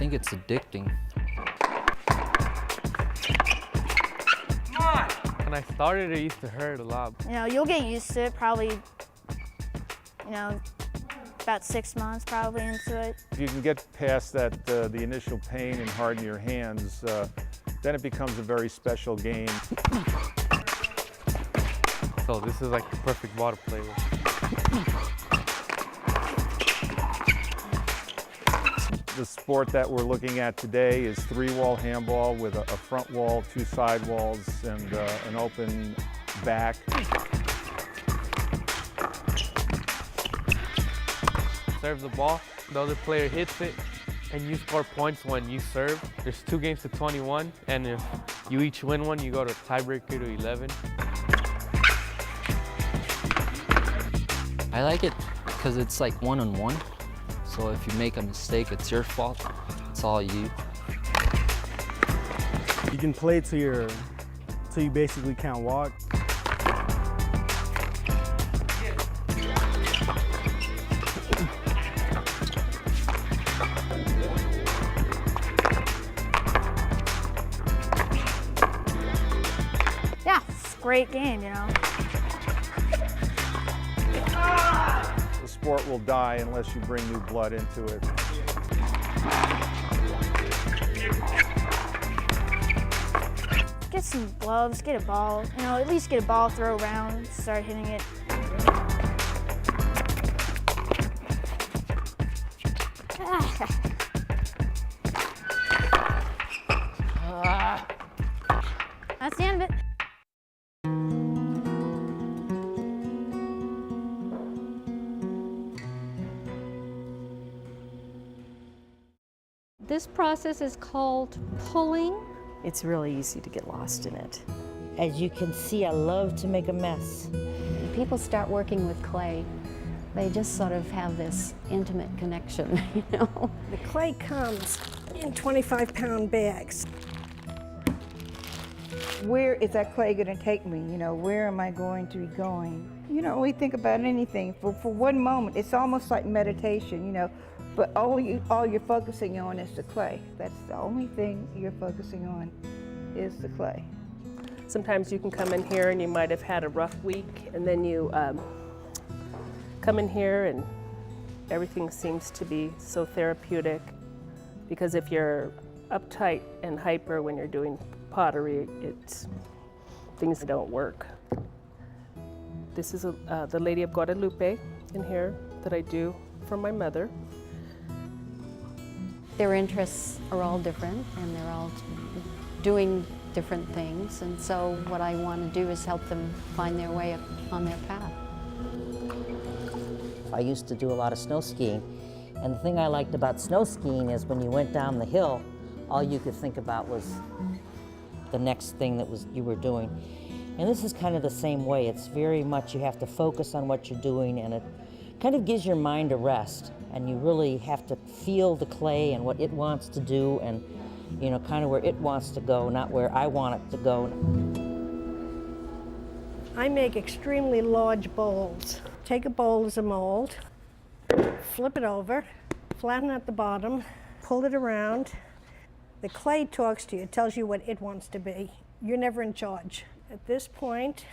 think it's addicting. When I started, it used to hurt a lot. You know, you'll get used to it probably, you know, about 6 months probably into it. If you can get past that, the initial pain and harden your hands, then it becomes a very special game. So this is like the perfect ball to play with. The sport that we're looking at today is 3-wall handball with a front wall, 2 side walls, and an open back. Serve the ball, the other player hits it, and you score points when you serve. There's 2 games to 21, and if you each win one, you go to tiebreaker to 11. I like it because it's like one-on-one. So if you make a mistake, it's your fault. It's all you. You can play till you basically can't walk. Yeah, it's a great game, you know. The sport will die unless you bring new blood into it. Get some gloves, get a ball, you know, at least get a ball, throw around, start hitting it. That's the end of it. This process is called pulling. It's really easy to get lost in it. As you can see, I love to make a mess. When people start working with clay, they just sort of have this intimate connection, you know? The clay comes in 25-pound bags. Where is that clay going to take me? You know, where am I going to be going? You don't really think about anything. For one moment, it's almost like meditation, you know, but all you're focusing on is the clay. That's the only thing you're focusing on is the clay. Sometimes you can come in here and you might have had a rough week, and then you come in here and everything seems to be so therapeutic, because if you're uptight and hyper when you're doing pottery, things don't work. This is the Lady of Guadalupe in here that I do for my mother. Their interests are all different and they're all doing different things, and so what I want to do is help them find their way on their path. I used to do a lot of snow skiing, and the thing I liked about snow skiing is when you went down the hill, all you could think about was the next thing that you were doing. And this is kind of the same way. It's very much you have to focus on what you're doing, and it kind of gives your mind a rest, and you really have to feel the clay and what it wants to do, and you know, kind of where it wants to go, not where I want it to go. I make extremely large bowls. Take a bowl as a mold, flip it over, flatten at the bottom, pull it around. The clay talks to you, it tells you what it wants to be. You're never in charge. At this point,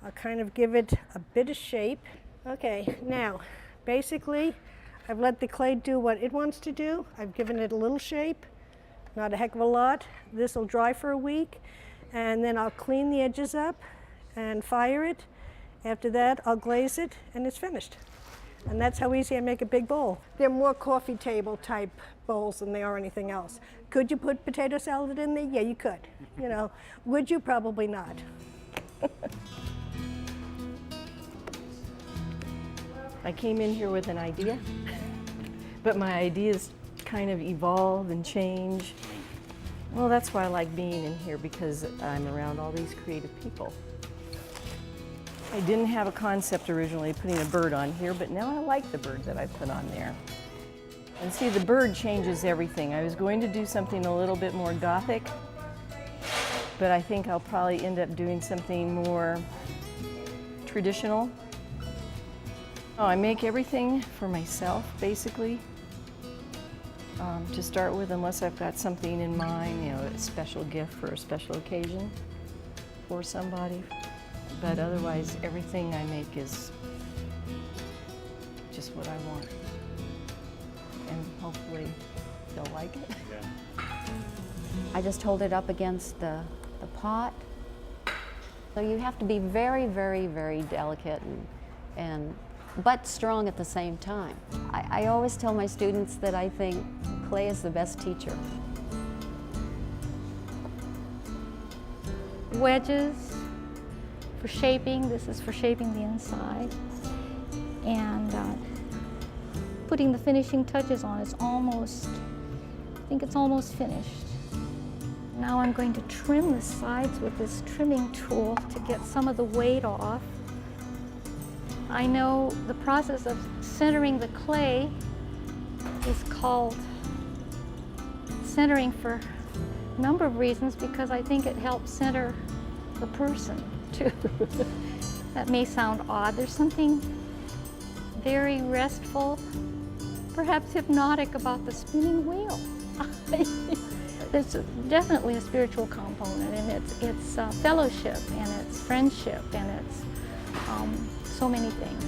I'll kind of give it a bit of shape. Okay, now, basically, I've let the clay do what it wants to do. I've given it a little shape, not a heck of a lot. This will dry for a week, and then I'll clean the edges up and fire it. After that, I'll glaze it, and it's finished. And that's how easy I make a big bowl. They're more coffee table type bowls than they are anything else. Could you put potato salad in there? Yeah, you could. You know, would you? Probably not. I came in here with an idea, but my ideas kind of evolve and change. Well, that's why I like being in here, because I'm around all these creative people. I didn't have a concept originally putting a bird on here, but now I like the bird that I put on there. And see, the bird changes everything. I was going to do something a little bit more Gothic, but I think I'll probably end up doing something more traditional. Oh, I make everything for myself, basically. to start with, unless I've got something in mind, you know, a special gift for a special occasion for somebody. But otherwise, everything I make is just what I want. And hopefully they'll like it. Yeah. I just hold it up against the pot. So you have to be very, very, very delicate but strong at the same time. I always tell my students that I think clay is the best teacher. Wedges for shaping. This is for shaping the inside. And putting the finishing touches on. It's almost, I think it's almost finished. Now I'm going to trim the sides with this trimming tool to get some of the weight off. I know the process of centering the clay is called centering for a number of reasons, because I think it helps center the person too. That may sound odd. There's something very restful, perhaps hypnotic about the spinning wheel. There's definitely a spiritual component, and it's fellowship, and it's friendship, and it's so many things.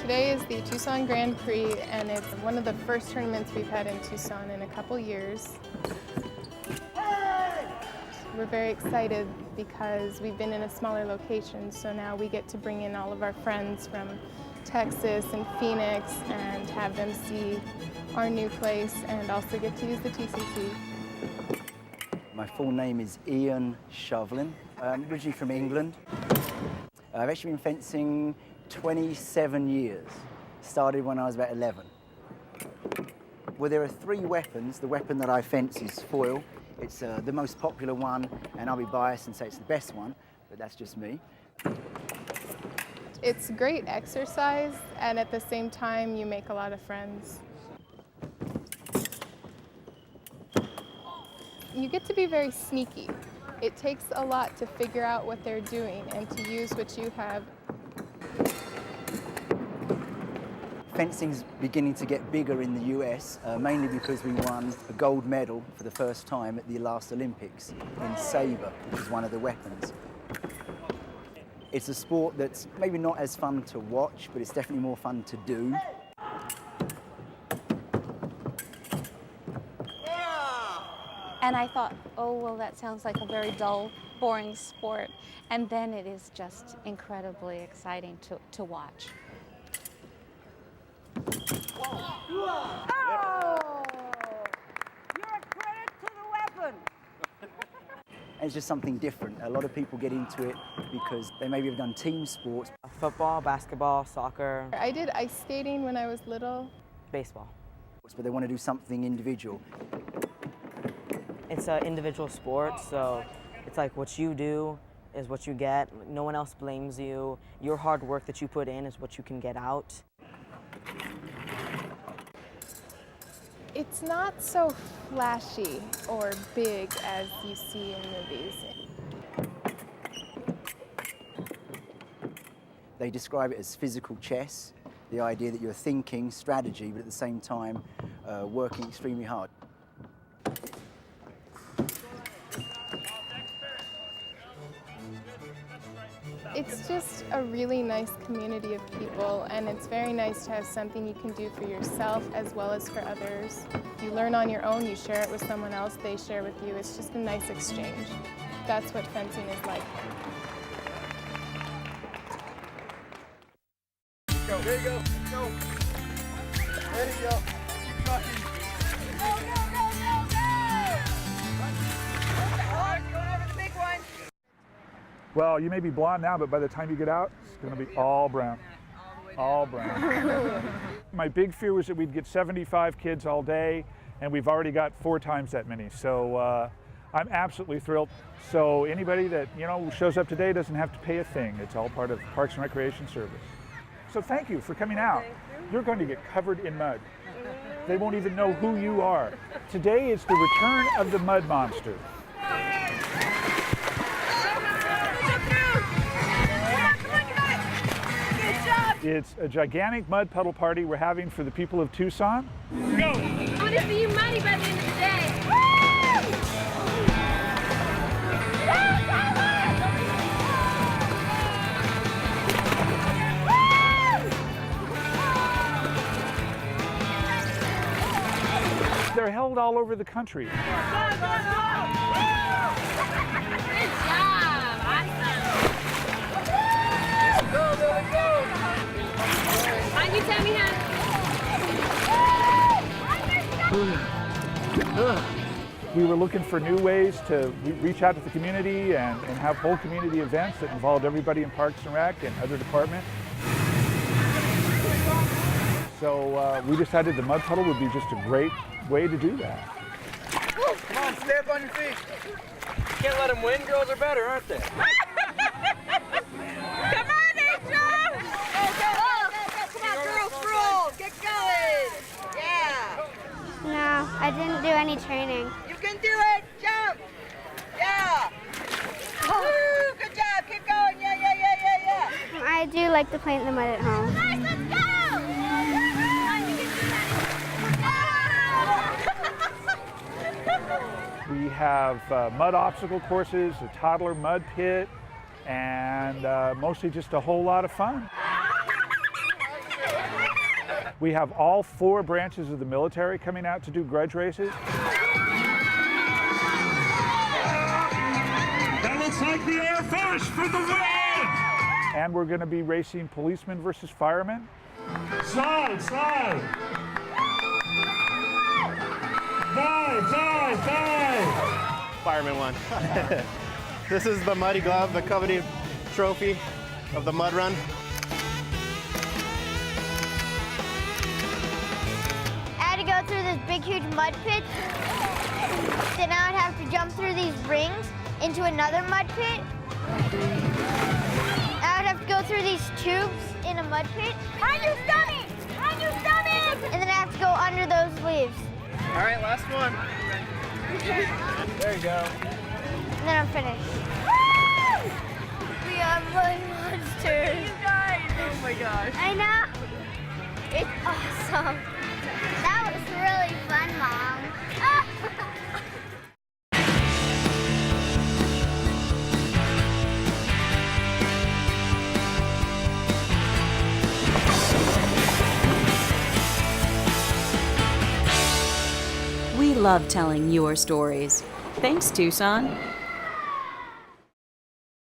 Today is the Tucson Grand Prix, and it's one of the first tournaments we've had in Tucson in a couple years. We're very excited because we've been in a smaller location, so now we get to bring in all of our friends from Texas and Phoenix and have them see our new place and also get to use the TCC. My full name is Ian Shovlin. I'm originally from England. I've actually been fencing 27 years. Started when I was about 11. Well, there are three weapons. The weapon that I fence is foil. It's the most popular one, and I'll be biased and say it's the best one, but that's just me. It's great exercise, and at the same time, you make a lot of friends. You get to be very sneaky. It takes a lot to figure out what they're doing and to use what you have. Fencing's beginning to get bigger in the US, mainly because we won a gold medal for the first time at the last Olympics in saber, which is one of the weapons. It's a sport that's maybe not as fun to watch, but it's definitely more fun to do. And I thought, oh, well, that sounds like a very dull, boring sport. And then it is just incredibly exciting to watch. Oh! You're a credit to the weapon. And it's just something different. A lot of people get into it because they maybe have done team sports. Football, basketball, soccer. I did ice skating when I was little. Baseball. But they want to do something individual. It's an individual sport, so it's like what you do is what you get. No one else blames you. Your hard work that you put in is what you can get out. It's not so flashy or big as you see in movies. They describe it as physical chess, the idea that you're thinking strategy, but at the same time working extremely hard. It's just a really nice community of people, and it's very nice to have something you can do for yourself as well as for others. You learn on your own, you share it with someone else, they share with you. It's just a nice exchange. That's what fencing is like. Go, there you go, let's go. Ready, go. Keep talking. Go, go, go, go, go! All right, going over the big one. Well, you may be blonde now, but by the time you get out, it's going to be all brown. All brown. My big fear was that we'd get 75 kids all day, and we've already got 4 times that many. So I'm absolutely thrilled. So anybody that shows up today doesn't have to pay a thing. It's all part of Parks and Recreation service. So thank you for coming out. You're going to get covered in mud. They won't even know who you are. Today is the return of the mud monster. It's a gigantic mud puddle party we're having for the people of Tucson. Go! I want to see you muddy by the end of the day. They're held all over the country. Good job! Awesome! Go, go, go! On your tummy, We were looking for new ways to reach out to the community and have whole community events that involved everybody in Parks and Rec and other departments. So we decided the mud puddle would be just a great way to do that. Come on, stay up on your feet. You can't let them win. Girls are better, aren't they? Come on, Angel! Come on, girls, roll! Get going! Yeah! No, I didn't do any training. You can do it! Jump! Yeah! Woo! Good job! Keep going! Yeah, yeah, yeah, yeah, yeah! I do like to play in the mud at home. Guys, let's go! We have mud obstacle courses, a toddler mud pit, and mostly just a whole lot of fun. We have all 4 branches of the military coming out to do grudge races. That looks like the Air Force for the win! And we're going to be racing policemen versus firemen. Slide, slide! Dive, dive, dive! Fireman won. This is the Muddy Glove, the coveted trophy of the mud run. I had to go through this big, huge mud pit. Then I would have to jump through these rings into another mud pit. I would have to go through these tubes in a mud pit. On your stomach! On your stomach! And then I have to go under those leaves. All right, last one. There you go. And then I'm finished. We are mud monsters. You guys! Oh my gosh. I know. It's awesome. That was really fun, Mom. We love telling your stories. Thanks, Tucson.